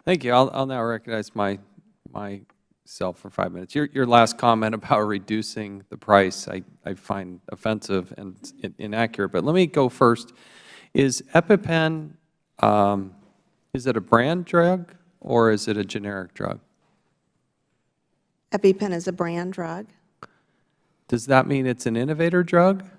Thank you. I'll now recognize myself for 5 minutes. Your last comment about reducing the price I find offensive and inaccurate, but let me go first. Is EpiPen, is it a brand drug or is it a generic drug? EpiPen is a brand drug. Does that mean it's an innovator drug?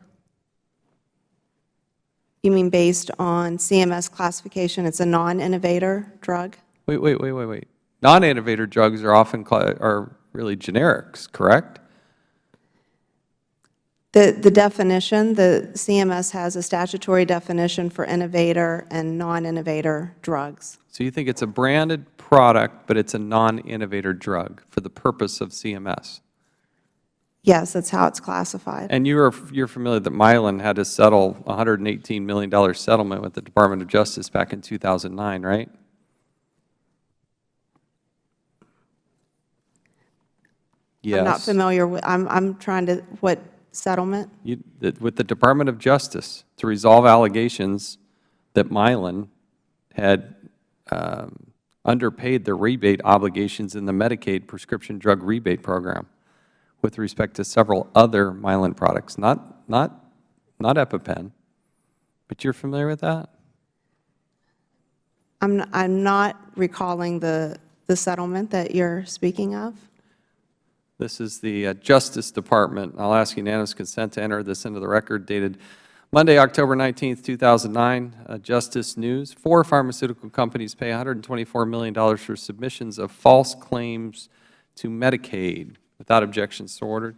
You mean based on CMS classification, it's a non-innovator drug? Wait. Non-innovator drugs are often are really generics, correct? The definition, the CMS has a statutory definition for innovator and non-innovator drugs. So you think it's a branded product, but it's a non-innovator drug for the purpose of CMS? Yes, that's how it's classified. And you're familiar that Mylan had to settle a $118 million settlement with the Department of Justice back in 2009, right? Yes. I'm not familiar with, I'm trying to, what settlement? With the Department of Justice to resolve allegations that Mylan had underpaid the rebate obligations in the Medicaid prescription drug rebate program with respect to several other Mylan products, not EpiPen, but you're familiar with that? I'm not recalling the settlement that you're speaking of. This is the Justice Department. I'll ask unanimous consent to enter this into the record, dated Monday, October 19th, 2009. Justice News. 4 pharmaceutical companies pay $124 million for submissions of false claims to Medicaid. Without objection, so ordered.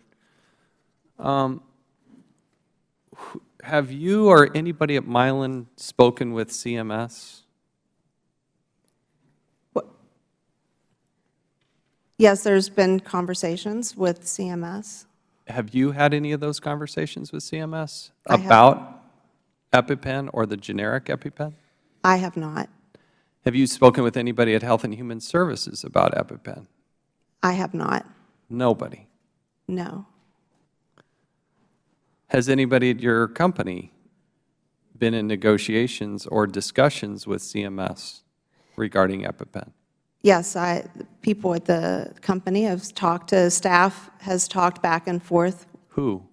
Have you or anybody at Mylan spoken with CMS? Yes, there's been conversations with CMS. Have you had any of those conversations with CMS I have. about EpiPen or the generic EpiPen? I have not. Have you spoken with anybody at Health and Human Services about EpiPen? I have not. Nobody. No. Has anybody at your company been in negotiations or discussions with CMS regarding EpiPen? Yes, people at the company have talked to staff, has talked back and forth. Who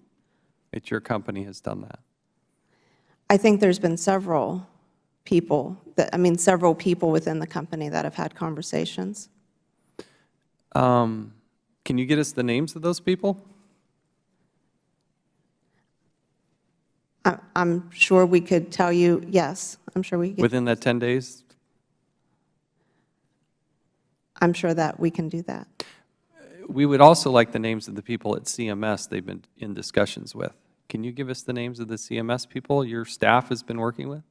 at your company has done that? I think there's been several people, several people within the company that have had conversations. Can you get us the names of those people? I'm sure we could tell you, yes, I'm sure we could. Within that 10 days? I'm sure that we can do that. We would also like the names of the people at CMS they've been in discussions with. Can you give us the names of the CMS people your staff has been working with?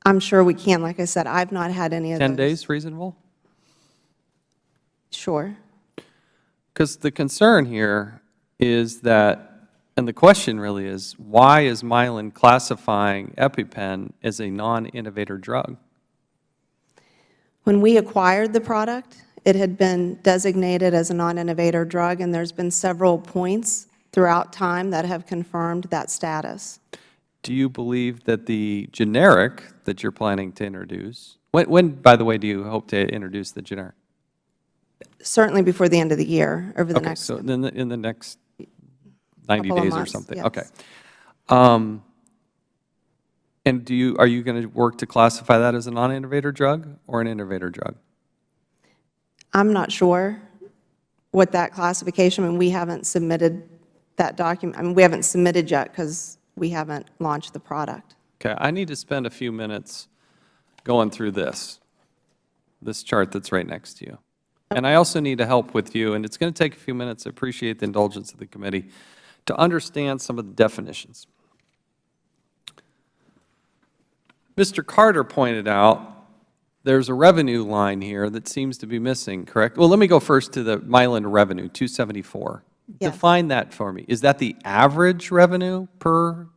I'm sure we can. Like I said, I've not had any of those. 10 days reasonable? Sure. Because the concern here is that, and the question really is, why is Mylan classifying EpiPen as a non-innovator drug? When we acquired the product, it had been designated as a non-innovator drug, and there's been several points throughout time that have confirmed that status. Do you believe that the generic that you're planning to introduce, when by the way, do you hope to introduce the generic? Certainly before the end of the year, over the next. So in the next 90 days or something. Yes. Okay. And are you going to work to classify that as a non-innovator drug or an innovator drug? I'm not sure what that classification, we haven't submitted that document. We haven't submitted yet because we haven't launched the product. Okay, I need to spend a few minutes going through this chart that's right next to you. And I also need to help with you, and it's going to take a few minutes. I appreciate the indulgence of the committee to understand some of the definitions. Mr. Carter pointed out there's a revenue line here that seems to be missing, correct? Well, let me go first to the Mylan revenue, 274. Yes. Define that for me. Is that the average revenue per,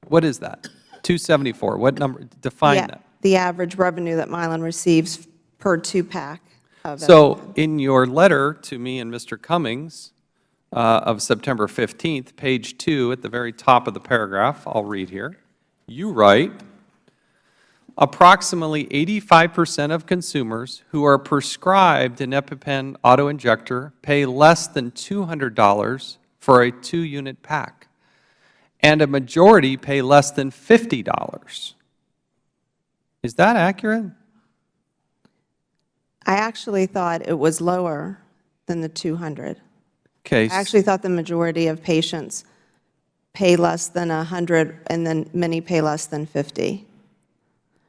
what is that? 274, what number? Define that. The average revenue that Mylan receives per 2-pack of So in your letter to me and Mr. Cummings of September 15th, page 2, at the very top of the paragraph, I'll read here, you write, approximately 85% of consumers who are prescribed an EpiPen autoinjector pay less than $200 for a 2-unit pack, and a majority pay less than $50. Is that accurate? I actually thought it was lower than the 200. Okay. I actually thought the majority of patients pay less than 100, and then many pay less than 50.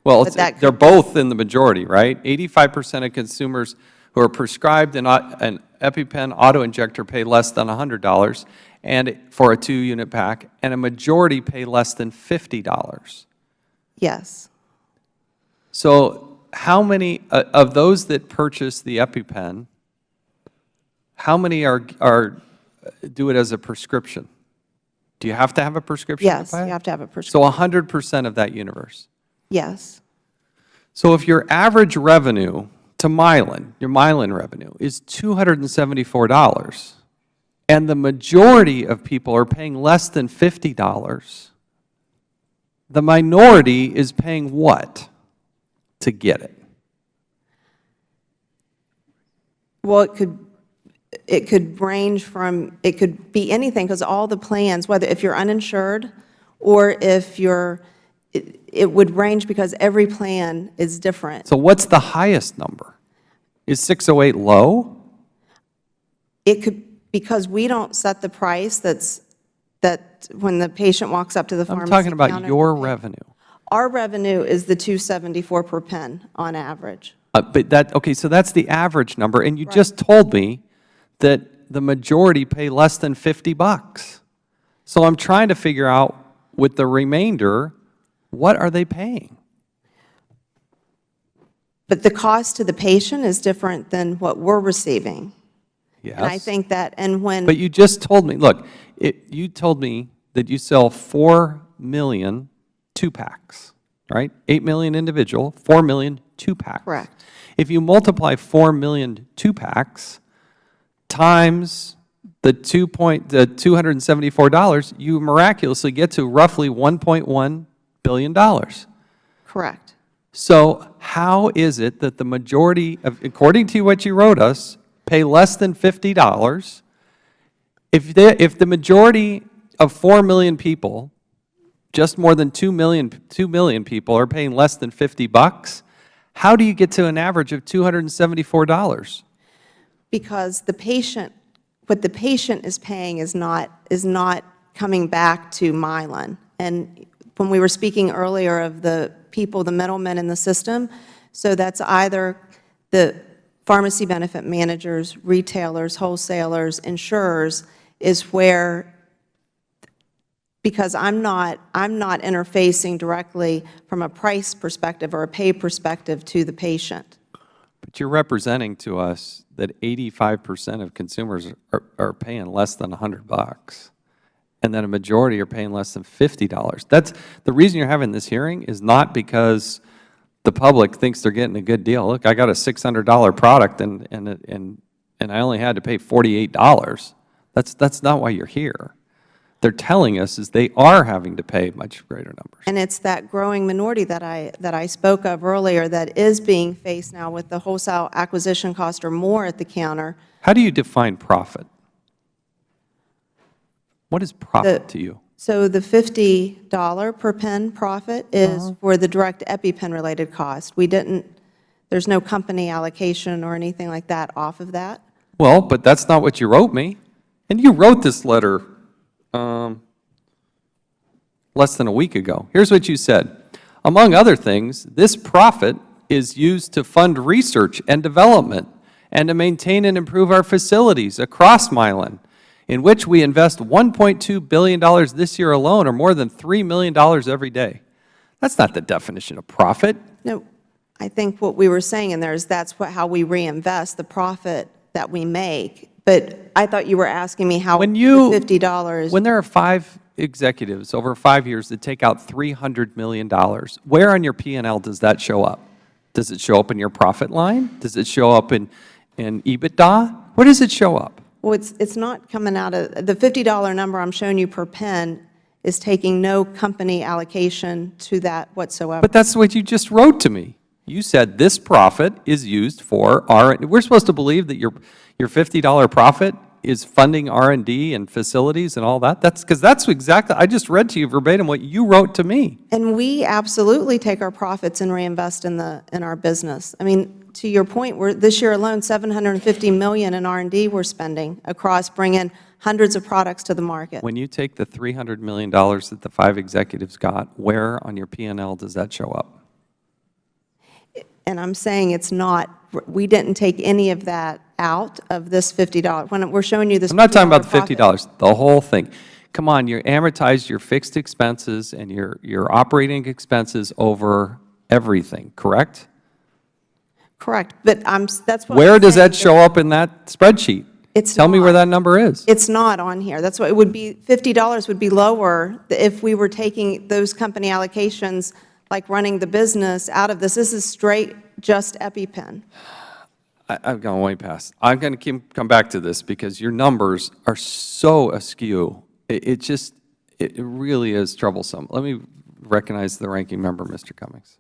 Well, But that they're could- both in the majority, right? 85% of consumers who are prescribed an EpiPen autoinjector pay less than $100 and for a 2-unit pack, and a majority pay less than $50. Yes. So how many of those that purchase the EpiPen, how many do it as a prescription? Do you have to have a prescription? Yes, to buy it? you have to have a prescription. So 100% of that universe. Yes. So if your average revenue to Mylan, your Mylan revenue, is $274, and the majority of people are paying less than $50, the minority is paying what to get it? Well, it could range from, it could be anything, because all the plans, whether if you're uninsured or if you're, it would range because every plan is different. So what's the highest number? Is 608 low? It could, because we don't set the price that when the patient walks up to the I'm pharmacy talking about counter, your revenue. Our revenue is the $274 per pen on average. But that, okay, so that's the average number, and you just told me that the majority pay less than $50. So I'm trying to figure out with the remainder, what are they paying? But the cost to the patient is different than what we're receiving. Yes. And I think that, and when, But you just told me, look, you told me that you sell 4 million 2-packs, right? 8 million individual, 4 million 2-packs. Correct. If you multiply 4 million 2-packs times the $274, you miraculously get to roughly $1.1 billion. correct. So how is it that the majority of, according to what you wrote us, pay less than $50? If the majority of 4 million people, just more than 2 million people are paying less than $50, how do you get to an average of $274? Because the patient, what the patient is paying is not coming back to Mylan. And when we were speaking earlier of the people, the middlemen in the system, so that's either the pharmacy benefit managers, retailers, wholesalers, insurers, is where, because I'm not interfacing directly from a price perspective or a pay perspective to the patient. But you're representing to us that 85% of consumers are paying less than $100, and then a majority are paying less than $50. That's the reason you're having this hearing, is not because the public thinks they're getting a good deal. Look, I got a $600 product and I only had to pay $48. That's not why you're here. They're telling us is they are having to pay much greater numbers. And it's that growing minority that I spoke of earlier that is being faced now with the wholesale acquisition cost or more at the counter. How do you define profit? What is profit to you? So the $50 per pen profit is for the direct EpiPen related cost. There's no company allocation or anything like that off of that. Well, but that's not what you wrote me. And you wrote this letter less than a week ago. Here's what you said. Among other things, this profit is used to fund research and development and to maintain and improve our facilities across Mylan, in which we invest $1.2 billion this year alone, or more than $3 million every day. That's not the definition of profit. No, I think what we were saying in there is that's how we reinvest the profit that we make. But I thought you were asking me how the $50. When there are 5 executives over 5 years that take out $300 million, where on your P&L does that show up? Does it show up in your profit line? Does it show up in EBITDA? Where does it show up? Well, it's not coming out of, the $50 number I'm showing you per pen is taking no company allocation to that whatsoever. But that's what you just wrote to me. You said this profit is used for R&D. We're supposed to believe that your $50 profit is funding R&D and facilities and all that? Because that's exactly, I just read to you verbatim what you wrote to me. And we absolutely take our profits and reinvest in our business. I mean, to your point, this year alone, $750 million in R&D we're spending across bringing hundreds of products to the market. When you take the $300 million that the 5 executives got, where on your P&L does that show up? And I'm saying it's not, we didn't take any of that out of this $50. When we're showing you this I'm not talking about the profit. $50, the whole thing. Come on, you amortize your fixed expenses and your operating expenses over everything, correct? Correct, but that's what Where I'm does saying. that show up in that spreadsheet? Tell me where that number is. It's not on here. That's what it would be. $50 would be lower if we were taking those company allocations, like running the business, out of this. This is straight just EpiPen. I've gone way past. I'm going to come back to this because your numbers are so askew. It really is troublesome. Let me recognize the ranking member, Mr. Cummings.